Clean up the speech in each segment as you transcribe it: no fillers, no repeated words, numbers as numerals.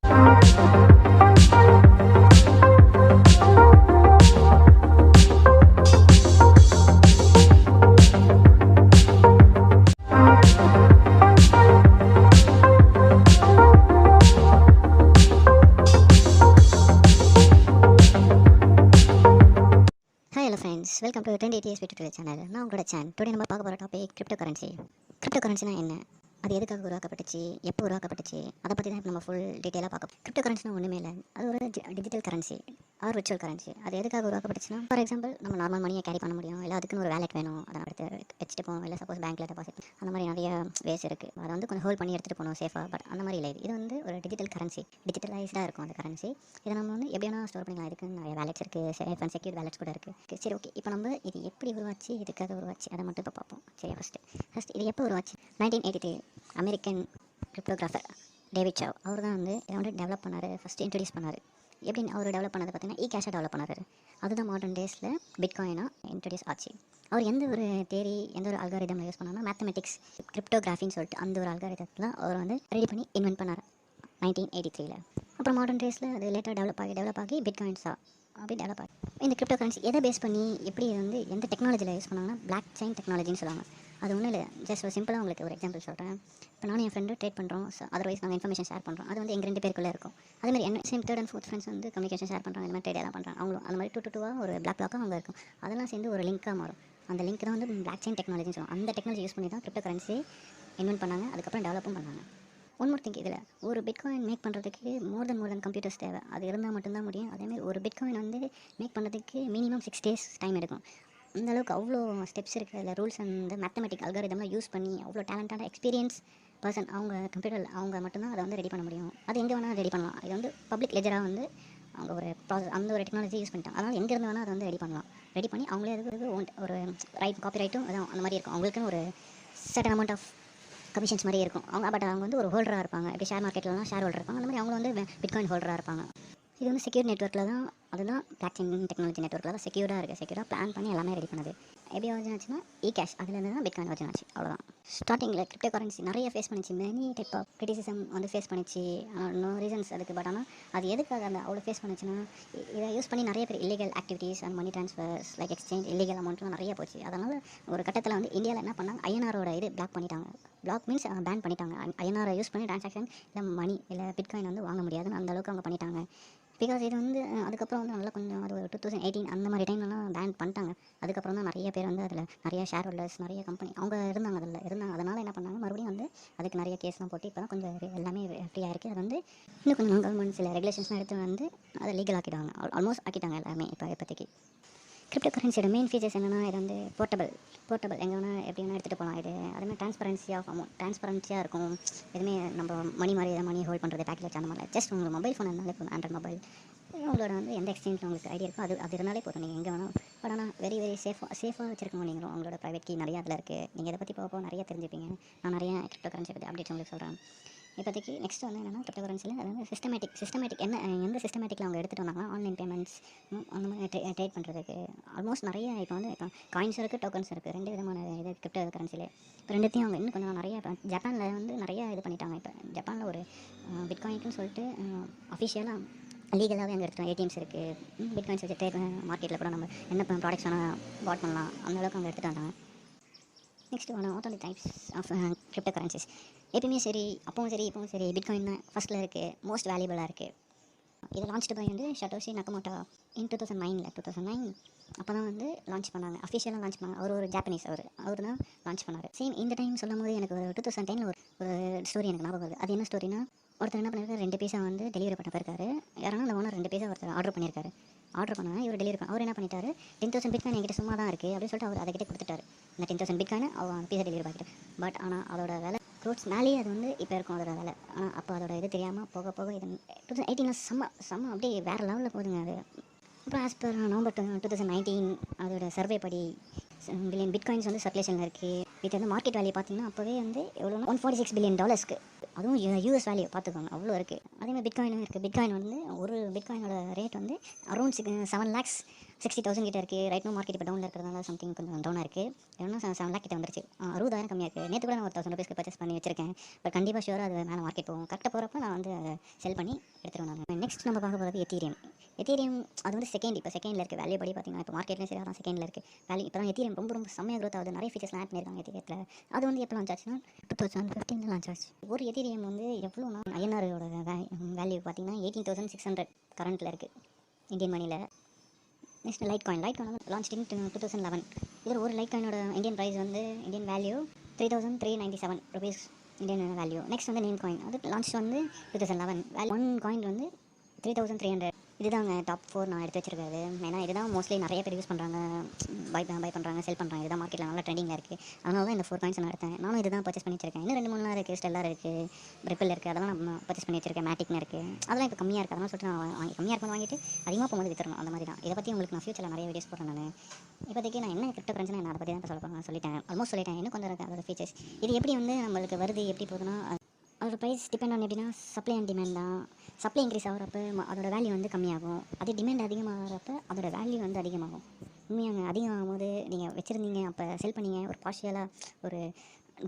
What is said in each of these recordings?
Hello friends, welcome to 20 ATS tutorial channel. நான் உங்களோட சேன். Today நம்ம பார்க்க போகிற டாபிக் கிரிப்டோகரன்சி. கிரிப்டோகரன்சினா என்ன, அது எதுக்காக உருவாக்கப்பட்டுச்சு, எப்போ உருவாக்கப்பட்டுச்சு, அதை பற்றி தான் இப்போ நம்ம ஃபுல் டீட்டெயிலாக பார்க்க. கிரிப்டோகரன்சினா ஒன்றுமே இல்லை, அது ஒரு digital currency or virtual currency. அது எதுக்காக உருவாக்கப்பட்டுச்சுன்னா, ஃபார் எக்ஸாம்பிள் நம்ம நார்மல் மணியை கேரி பண்ண முடியும், இல்லை அதுக்குன்னு ஒரு வேலெட் வேணும், அதை எடுத்து வச்சுட்டு போகணும், இல்லை சப்போஸ் பேங்க்கில் டெபாசிட் அந்த மாதிரி நிறைய வேஸ் இருக்குது. அதை வந்து கொஞ்சம் ஹோல்ட் பண்ணி எடுத்துகிட்டு போகணும் சேஃபாக. பட் அந்த மாதிரி இல்லை, இது வந்து ஒரு டிஜிட்டல் கரன்சி, டிஜிட்டலைஸ்டாக இருக்கும் அந்த கரன்சி. இதை நம்ம வந்து எப்படி வேணால் ஸ்டோர் பண்ணிக்கலாம். இதுக்கு நிறைய வேலெட்ஸ் இருக்குது, சேஃப் அண்ட் செக்யூர் வேலெட்ஸ் கூட இருக்குது. சரி, ஓகே, இப்போ நம்ம இது எப்படி உருவாச்சு, இதுக்காக உருவாச்சு, அதை மட்டும் இப்போ பார்ப்போம். சரி, ஃபஸ்ட்டு இது எப்போ உருவாச்சு? 1983 அமெரிக்கன் கிரிப்டோகிராஃபர் டேவிட் சாவ் அவர் தான் வந்து இதை வந்து டெவலப் பண்ணார், ஃபஸ்ட்டு இன்ட்ரடியூஸ் பண்ணார். எப்படின்னு அவர் டெவலப் பண்ணது பார்த்தீங்கன்னா Ecash டெவலப் பண்ணார். அதுதான் மாடர்ன் டேஸில் பிட்காயினாக இன்ட்ரடியூஸ் ஆச்சு. அவர் எந்த ஒரு தேரி, எந்த ஒரு அல்காரிதம் யூஸ் பண்ணாங்கன்னா மேத்தமெட்டிக்ஸ் கிரிப்டோகிராஃபின்னு சொல்லிட்டு அந்த ஒரு அல்காரிதத்தில் அவர் வந்து ரெடி பண்ணி இன்வென்ட் பண்ணார் 1983. அப்புறம் மாடர்ன் டேஸில் அது லேட்டாக டெவலப் ஆகி பிட்காயின்ஸாக அப்படி டெவலப் ஆகி. இந்த கிரிப்டோ கரன்சி எதை பேஸ் பண்ணி எப்படி வந்து எந்த டெக்னாலஜியில் யூஸ் பண்ணாங்கன்னா பிளாக் செயின் டெக்னாலஜின்னு சொல்லுவாங்க. அது ஒன்றும் இல்லை, ஜஸ்ட் ஒரு சிம்பிளாக உங்களுக்கு ஒரு எக்ஸாம்பிள் சொல்கிறேன். இப்போ நானும் என் ஃப்ரெண்டு ட்ரேட் பண்ணுறோம், அதர்வைஸ் நாங்கள் இன்ஃபர்மேஷன் ஷேர் பண்ணுறோம். அது வந்து எங்கள் 2 பேருக்குள்ளே இருக்கும். அதேமாதிரி என்ன same third and fourth friends வந்து கம்யூனிகேஷன் ஷேர் பண்ணுறாங்க, இந்த மாதிரி ட்ரேட் எல்லாம் பண்ணுறாங்க. அவங்களும் அந்த மாதிரி 2 to 2 ஒரு பிளாக்காக அவங்க இருக்கும். அதெல்லாம் சேர்ந்து ஒரு லிங்காக மாறும். அந்த லிங்க் தான் வந்து பிளாக் செயின் டெக்னாலஜின்னு சொல்லுவாங்க. அந்த டெக்னாலஜி யூஸ் பண்ணி தான் கிரிப்டோ கரன்சி இன்வென்ட் பண்ணாங்க, அதுக்கப்புறம் டெவலப்பும் பண்ணாங்க. ஒன் மோர் திங்க், இதில் ஒரு பிட்காயின் மேக் பண்ணுறதுக்கு மோர் தென் கம்ப்யூட்டர்ஸ் தேவை. அது இருந்தால் மட்டும்தான் முடியும். அதேமாதிரி ஒரு பிட்காயின் வந்து மேக் பண்ணுறதுக்கு மினிமம் 6 days டைம் எடுக்கும். அந்தளவுக்கு அவ்வளோ ஸ்டெப்ஸ் இருக்குது. அதில் ரூல்ஸ் அண்ட் மேத்தமெட்டிக் அல்காரிதம்லாம் யூஸ் பண்ணி அவ்வளோ டேலண்டான எக்ஸ்பீரியன்ஸ் பர்சன் அவங்க கம்ப்யூட்டர் அவங்க மட்டும்தான் அதை வந்து ரெடி பண்ண முடியும். அது எங்கே வேணால் ரெடி பண்ணலாம். இது வந்து பப்ளிக் லெஜராக வந்து அவங்க ஒரு ப்ராசஸ் அந்த ஒரு டெக்னாலஜி யூஸ் பண்ணிட்டாங்க. அதனால் எங்கேருந்து வேணால் அதை வந்து ரெடி பண்ணலாம். ரெடி பண்ணி அவங்களே அதுக்கு ஒரு ரைட் காப்பி ரைட்டும் அதான் அந்த மாதிரி இருக்கும். அவங்களுக்குன்னு ஒரு சர்டன் அமௌண்ட் ஆஃப் கமிஷன்ஸ் மாதிரி இருக்கும். அவங்க வந்து ஒரு ஹோல்டராக இருப்பாங்க. இப்போ ஷேர் மார்க்கெட்லாம் ஷேர் ஹோல்டர் இருப்பாங்க. அந்த மாதிரி அவங்க வந்து பிட்காயின் ஹோல்டராக இருப்பாங்க. இது வந்து செக்யூர் நெட்ஒர்க்கில் தான், அதுதான் பிளாக் செயின் டெக்னாலஜி நெட்ஒர்க்கில் தான் செக்யூராக இருக்குது. செக்யூராக பிளான் பண்ணி எல்லாமே ரெடி பண்ணுது. எப்படி ஒரிஜின் ஆச்சுன்னா Ecash, அதுலேருந்து தான் பிட்காயின் ஒரிஜின் ஆச்சு. அவ்வளோதான். ஸ்டார்டிங்கில் கிரிப்டோ கரன்சி நிறைய ஃபேஸ் பண்ணிச்சு, மெனி டைப் ஆஃப் கிரிட்டிசிசம் வந்து ஃபேஸ் பண்ணிச்சு. நோ ரீசன்ஸ் அதுக்கு. பட் ஆனால் அது எதுக்காக அந்த அவ்வளோ ஃபேஸ் பண்ணிச்சுன்னா, இதை யூஸ் பண்ணி நிறைய பேர் illegal activities and money transfers like exchange illegal அமௌண்ட்லாம் நிறைய போச்சு. அதனால் ஒரு கட்டத்தில் வந்து இந்தியாவில் என்ன பண்ணாங்க, ஐஎன்ஆரோட இது பிளாக் பண்ணிட்டாங்க. பிளாக் மீன்ஸ் பேன் பண்ணிட்டாங்க. ஐஎன்ஆரை யூஸ் பண்ணி ட்ரான்சாக்ஷன் இல்லை மணி இல்லை பிட்காயின் வந்து வாங்க முடியாதுன்னு அந்தளவுக்கு அவங்க பண்ணிட்டாங்க. பிகாஸ் இது வந்து அதுக்கப்புறம் வந்து நல்லா கொஞ்சம் அது ஒரு 2018 அந்த மாதிரி டைம்லலாம் பேன் பண்ணிட்டாங்க. அதுக்கப்புறம் தான் நிறைய பேர் வந்து அதில் நிறைய ஷேர் ஹோல்டர்ஸ் நிறைய கம்பெனி அவங்க இருந்தாங்க, அதனால் என்ன பண்ணாங்க, மறுபடியும் வந்து அதுக்கு நிறைய கேஸ்லாம் போட்டு இப்போ தான் கொஞ்சம் எல்லாமே ஃப்ரீயாக இருக்குது. அது வந்து இன்னும் கொஞ்சம் கவர்மெண்ட் சில ரெகுலேஷன்ஸ்லாம் எடுத்து வந்து அதை லீகல் ஆக்கிடுவாங்க. ஆல்மோஸ்ட் ஆக்கிட்டாங்க எல்லாமே இப்போதைக்கு. கிரிப்டோ கரன்சியோட மெயின் ஃபீச்சர்ஸ் என்னென்னா, இது வந்து போர்ட்டபிள் எங்கே வேணால் எப்படி வேணால் எடுத்துகிட்டு போகலாம். இது அதுமாதிரி ட்ரான்ஸ்பரன்சியாக இருக்கும். எதுவுமே நம்ம மணி மாதிரி எதாவது மணி ஹோல்ட் பண்ணுறது பேக்கெட் வச்சு அந்த மாதிரி ஜஸ்ட் உங்களுக்கு மொபைல் ஃபோன் இருந்தாலே போதும். ஆண்ட்ராய்ட் மொபைல் உங்களோட வந்து எந்த எக்ஸ்சேஞ்சில் உங்களுக்கு ஐடியா இருக்கோ அது இருந்தாலே போதும். நீங்கள் எங்கே வேணால். பட் ஆனால் வெரி சேஃபாக வச்சுருக்கோம். நீங்களும் உங்களோட ப்ரைவேட் கீ நிறையா அதில் இருக்குது. நீங்கள் இதை பற்றி போக நிறைய தெரிஞ்சுப்பீங்க. நான் நிறைய கிரிப்டோ கரன்சி பற்றி அப்டேட்ஸ் உங்களுக்கு சொல்கிறேன். இப்போதைக்கு நெக்ஸ்ட் வந்து என்னென்னா, கிரிப்டோ கரன்சியில் அது வந்து சிஸ்டமேட்டிக் எந்த சிஸ்டமேட்டிக்கில் அவங்க எடுத்துகிட்டு வந்தாங்கன்னா, ஆன்லைன் பேமெண்ட்ஸ் அந்த மாதிரி ட்ரேட் பண்ணுறதுக்கு ஆல்மோஸ்ட் நிறைய இப்போ வந்து இப்போ காயின்ஸ் இருக்குது, டோக்கன்ஸ் இருக்குது. 2 விதமான இது கிரிப்டோ கரன்சியில். இப்போ 2த்தையும் அவங்க இன்னும் கொஞ்சம் நிறைய இப்போ ஜப்பானில் வந்து நிறைய இது பண்ணிட்டாங்க. இப்போ ஜப்பானில் ஒரு பிட்காயின்க்குன்னு சொல்லிட்டு அஃபிஷியலாக லீகலாகவே அங்கே எடுத்துகிட்டோம். ஏடிஎம்ஸ் இருக்குது. பிட்காயின்ஸ் வச்சு ட்ரேட் மார்க்கெட்டில் கூட நம்ம என்ன ப்ராடக்ட்ஸ் வேணால் பாட் பண்ணலாம். அந்தளவுக்கு அவங்க எடுத்துகிட்டு வந்தாங்க. Next what are the types of crypto currencies. எப்பயுமே சரி, அப்பவும் சரி இப்பவும் சரி, பிட்காயின் தான் ஃபஸ்ட்டில் இருக்குது, மோஸ்ட் வேல்யூபிளாக இருக்குது. இதை லான்ச் பை வந்து சட்டோஷி நக்கமோட்டோ இன் 2009 அப்போ தான் வந்து லான்ச் பண்ணாங்க, அஃபிஷியலாக லான்ச் பண்ணாங்க. அவர் ஒரு ஜாப்பனீஸ், அவர் தான் லான்ச் பண்ணார். சேம் இந்த டைம் சொல்லும் போது எனக்கு ஒரு 2010 ஒரு ஸ்டோரி எனக்கு ஞாபகம் வருது. அது என்ன ஸ்டோரினா, ஒருத்தர் என்ன பண்ணியிருக்காரு, 2 பைசா வந்து டெலிவரி பண்ண போயிருக்காரு. யாரானா அந்த ஓனர் 2 பைசா ஒருத்தர் ஆர்டர் பண்ணியிருக்காரு. ஆர்டர் பண்ணால் இவர் டெலிவரி பண்ண அவர் என்ன பண்ணிட்டாரு, 10,000 பிட்காயின் என்கிட்ட சும்மா தான் இருக்குது அப்படின்னு சொல்லிட்டு அவர் அதை கிட்டே கொடுத்துட்டாரு. இந்த 10,000 பிட்காயின் அவன் பீஸா டெலிவரி பண்ணிட்டார். பட் ஆனால் அதோட விலை க்ரோட்ஸ் மேலேயே அது வந்து இப்போ இருக்கும் அதோட விலை. ஆனால் அப்போ அதோட இது தெரியாமல் போக இது 2018 செம்ம அப்படியே வேறு லெவலில் போகுதுங்க அது. அப்புறம் ஆஸ் பர் நவம்பர் 2019 அதோட சர்வே படி பில்லியன் பிட்காயின்ஸ் வந்து சர்க்குலேஷனில் இருக்குது. இது வந்து மார்க்கெட் வேல்யூ பார்த்தீங்கன்னா அப்போவே வந்து எவ்வளோனா $146 பில்லியன். அதுவும் யூஎஸ் வேல்யூ பார்த்துக்கோங்க, அவ்வளோ இருக்குது. அதேமாதிரி பிட்காயினும் இருக்குது. பிட்காயின் வந்து ஒரு பிட்காயினோட ரேட் வந்து அரௌண்ட் 7,60,000 கிட்ட இருக்குது. ரைட் நோ மார்க்கெட் இப்போ டவுனில் இருக்கிறதுனால சம்திங் கொஞ்சம் டவுனாக இருக்குது. ஏன்னா 7 lakh கிட்ட வந்துருச்சு. 60,000 கம்மியாக இருக்குது. நேற்று கூட நான் ஒரு 1000 ருபீஸ்க்கு பர்ச்சேஸ் பண்ணி வச்சிருக்கேன். பட் கண்டிப்பாக ஷூராக அது மேலே மார்க்கெட் போகும். கரெக்டாக போகிறப்ப நான் வந்து அதை செல் பண்ணி எடுத்துருவேன் நான். நெக்ஸ்ட் நம்ம பார்க்க போகிறது எத்தீரியம். அது வந்து இப்போ செகண்டில் இருக்குது. வேல்யூ படி பார்த்தீங்கன்னா இப்போ மார்க்கெட்லேயும் சரி அதான் செகண்டில் இருக்குது வேல்யூ. இப்போ தான் எத்தீரியம் ரொம்ப செம்மையாக க்ரோத் ஆகுது. நிறைய ஃபீச்சர்ஸ்லாம் ஆட் பண்ணியிருக்காங்க எத்தீரியத்தில். அது வந்து எப்போ லான்ச் ஆச்சுன்னா 2015 லான்ச் ஆச்சு. ஒரு எத்தீரியம் வந்து எவ்வளோனா ஐஎன்ஆரோட வேல்யூ பார்த்தீங்கன்னா 18,600 கரண்ட்டில் இருக்குது இந்தியன் மணியில். நெக்ஸ்ட் லைட் காயின் வந்து லான்ச் இன் 2011. இதில் ஒரு லைட் காயினோட இந்தியன் ப்ரைஸ் வந்து Indian value 3,397 rupees Indian value. Next வந்து நேம் காயின் அது லான்ச் வந்து 2011. ஒன் காயின் வந்து 3,300. இதுதாங்க டாப் 4 நான் எடுத்து வச்சிருக்காது. ஏன்னா இதுதான் மோஸ்ட்லி நிறைய பேர் யூஸ் பண்ணுறாங்க, பை பண்ணுறாங்க, செல் பண்ணுறாங்க. இதுதான் மார்க்கெட்டில் நல்லா ட்ரெண்டிங்கில் இருக்குது. அதனால தான் இந்த 4 காயின்ஸ் நான் எடுத்தேன். நானும் இதுதான் பர்ச்சேஸ் பண்ணி வச்சிருக்கேன். இன்னும் 2-3 இருக்குது. ஸ்டெல்லார் இருக்குது, ரிப்பிள் இருக்குது. அதெல்லாம் நான் பர்ச்சேஸ் பண்ணி வச்சிருக்கேன். மேட்டிக்னு இருக்குது. அதெல்லாம் இப்போ கம்மியாக இருக்குது. அதெல்லாம் சொல்லிட்டு நான் கம்மியாக இருக்கும்போது வாங்கிட்டு அதிகமாக போகும்போது விற்றுறணும். அந்த மாதிரி தான். இதை பற்றி உங்களுக்கு நான் ஃபியூச்சரில் நிறைய வீடியோஸ் போடுறேன் நான். இப்போதைக்கு நான் என்ன கிரிப்டோ கரன்சினா நான் அதை பற்றி தான் சொல்லிட்டேன். ஆல்மோஸ்ட் சொல்லிட்டேன். இன்னும் கொஞ்சம் இருக்குது அதோட ஃபீச்சர்ஸ். இது எப்படி வந்து நம்மளுக்கு வருது, எப்படி போகுதுன்னா அதோட ப்ரைஸ் டிபெண்ட் ஆன் எப்படின்னா சப்ளை அண்ட் டிமாண்ட் தான். சப்ளை இன்க்ரீஸ் ஆகிறப்ப அதோட வேல்யூ வந்து கம்மியாகும். அதே டிமாண்ட் அதிகமாகிறப்ப அதோட வேல்யூ வந்து அதிகமாகும். உண்மையாங்க அதிகமாகும் போது நீங்கள் வச்சுருந்தீங்க, அப்போ செல் பண்ணீங்க ஒரு பார்ஷியலாக ஒரு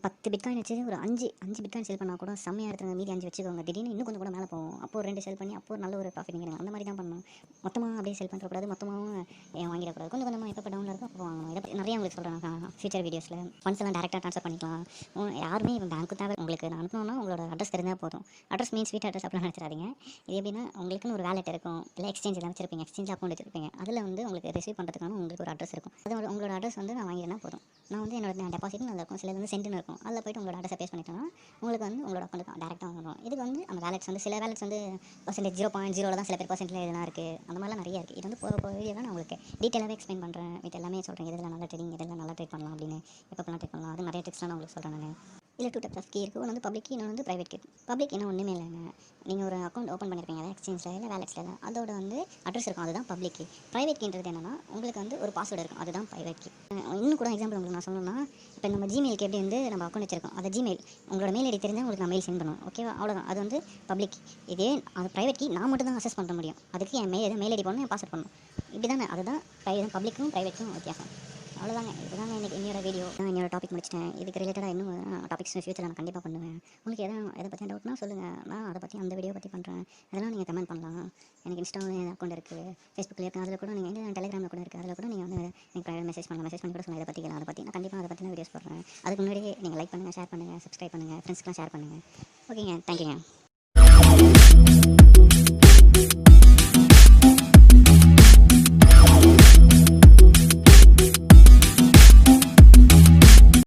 10 பிட்காயின் வச்சு ஒரு 5 பிட்காயின் செல் பண்ணால் கூட செம்மையாக எடுத்துங்க. மீதி 5 வச்சுக்கோங்க. திடீர்னு இன்னும் கொஞ்சம் கூட மேலே போகும். அப்போ ஒரு 2 செல் பண்ணி அப்போ ஒரு நல்ல ஒரு ப்ராஃபிட் நீங்கள் அந்த மாதிரி தான் பண்ணணும். மொத்தமாக அப்படியே செல் பண்ணுறக்கூடாது, மொத்தமாகவும் வாங்கிடக்கூடாது. கொஞ்சம் கொஞ்சமாக எப்போ டவுனில் இருக்கோ அப்போ வாங்கணும். இதை நிறைய உங்களுக்கு சொல்கிறேன் ஃபியூச்சர் வீடியோஸில். ஃபண்ட்ஸ் எல்லாம் டேரெக்டாக ட்ரான்ஸ்ஃபர் பண்ணிக்கலாம். யாருமே இப்போ பேங்க்கு தேவை. உங்களுக்கு நான் அனுப்பணும்னா உங்களோட அட்ரஸ் தெரிஞ்சால் போதும். அட்ரஸ் மீன்ஸ் வீட்டு அட்ரஸ் அப்படிலாம் நினச்சிடாதீங்க. இது எப்படின்னா உங்களுக்குன்னு ஒரு வேலெட் இருக்கும், இல்லை எக்ஸ்சேஞ்சில் வச்சிருப்பீங்க, எக்ஸ்சேஞ்ச் அக்கௌண்ட் வச்சிருப்பீங்க. அதில் வந்து உங்களுக்கு ரிசீவ் பண்ணுறதுக்கான உங்களுக்கு ஒரு அட்ரஸ் இருக்கும். அது உங்களோட அட்ரஸ் வந்து நான் வாங்கினா போதும். நான் வந்து என்னோட டெபாசிட்னு அதில் இருக்கும், சில வந்து சென்ட்னு இருக்கும். அதில் போய்ட்டு உங்களோட அட்ரஸை பேஸ் பண்ணிட்டோம்னா உங்களுக்கு வந்து உங்களோட அக்கௌண்ட்டுக்கு டேரெக்டாக வந்துடும். இதுக்கு வந்து அந்த வேலெட்ஸ் வந்து சில வேலெட்ஸ் வந்து பர்சன்டேஜ் 0.0 தான், சில பேர் பர்சன்டேஜ் இதெல்லாம் இருக்குது. அந்த மாதிரிலாம் நிறைய இருக்குது. இது வந்து போகிற வீடியோ தான் நான் உங்களுக்கு டீட்டெயிலாகவே எக்ஸ்பிளைன் பண்ணுறேன். இது எல்லாமே சொல்கிறேன். இதெல்லாம் நல்லா ட்ரேடிங், இதெல்லாம் நல்லா ட்ரேட் பண்ணலாம் அப்படின்னு எப்போலாம் ட்ரேட் பண்ணலாம். அது நிறைய ட்ரிக்ஸ்லாம் நான் உங்களுக்கு சொல்கிறேன் நான். இதில் 2 டைப்ஸ் ஆஃப் கீ இருக்குது. ஒன்று வந்து பப்ளிக் கீ, இன்னொன்று வந்து ப்ரைவேட் கீ. பப்ளிக் என்ன ஒன்றுமே இல்லைங்க. நீங்கள் ஒரு அக்கௌண்ட் ஓப்பன் பண்ணியிருப்பீங்க எக்ஸ்சேஞ்சில் இல்லை வேலெட்ஸில், அதோட வந்து அட்ரஸ் இருக்கும், அதுதான் பப்ளிக் கீ. ப்ரைவேட் கீன்றது என்னன்னா உங்களுக்கு வந்து ஒரு பாஸ்வேர்டு இருக்கும், அதுதான் ப்ரைவேட் கீ. இன்னும் கூட எக்ஸாம்பிள் உங்களுக்கு நான் சொல்லணும்னா, இப்போ நம்ம ஜிமெயிலுக்கு எப்படி வந்து நம்ம அக்கௌண்ட் வச்சிருக்கோம், அது ஜிமெயில் உங்களோட மெயில் ஐடி தெரிஞ்சால் உங்களுக்கு நான் மெயில் சென்ட் பண்ணுவோம். ஓகேவா, அவ்வளோதான். அது வந்து பப்ளிக் கீ. இதே அது ப்ரைவேட் கீ நான் மட்டும் தான் அக்சஸ் பண்ண முடியும். அதுக்கு என் மெயில் ஐடி பண்ணணும், என் பாஸ்வேர்ட் பண்ணணும். இப்படி தானே, அதுதான் பப்ளிக்கும் ப்ரைவேட்க்கும் வித்தியாசம். அவ்வளோதாங்க. இதுதாங்க என்னோட வீடியோ. என்னோட டாபிக் முடிச்சிட்டேன். இதுக்கு ரிலேட்டடாக இன்னும் டாபிக்ஸ் ஃபியூச்சரில் நான் கண்டிப்பாக பண்ணுவேன். உங்களுக்கு எதை பற்றி டவுட்னா சொல்லுங்கள், நான் அதை பற்றி அந்த வீடியோ பற்றி பண்ணுறேன். அதெல்லாம் நீங்கள் கமெண்ட் பண்ணலாம். எனக்கு இன்ஸ்டாவில் அக்கௌண்ட் இருக்குது, ஃபேஸ்புக்கில் இருக்குது, அதில் கூட நீங்கள் டெலிகிராமில் கூட இருக்குது, அதில் கூட நீங்கள் வந்து எனக்கு ப்ரைவேட் மெசேஜ் பண்ணி கூட சொல்லுங்கள். இதை பற்றி அதை பற்றி நான் கண்டிப்பாக அதை பற்றின வீடியோஸ் போடுறேன். அதுக்கு முன்னாடியே நீங்கள் லைக் பண்ணுங்கள், ஷேர் பண்ணுங்கள், சப்ஸ்கிரைப் பண்ணுங்கள், ஃப்ரெண்ட்ஸ்க்குலாம் ஷேர் பண்ணுங்கள். ஓகேங்க, தேங்க்யூங்க.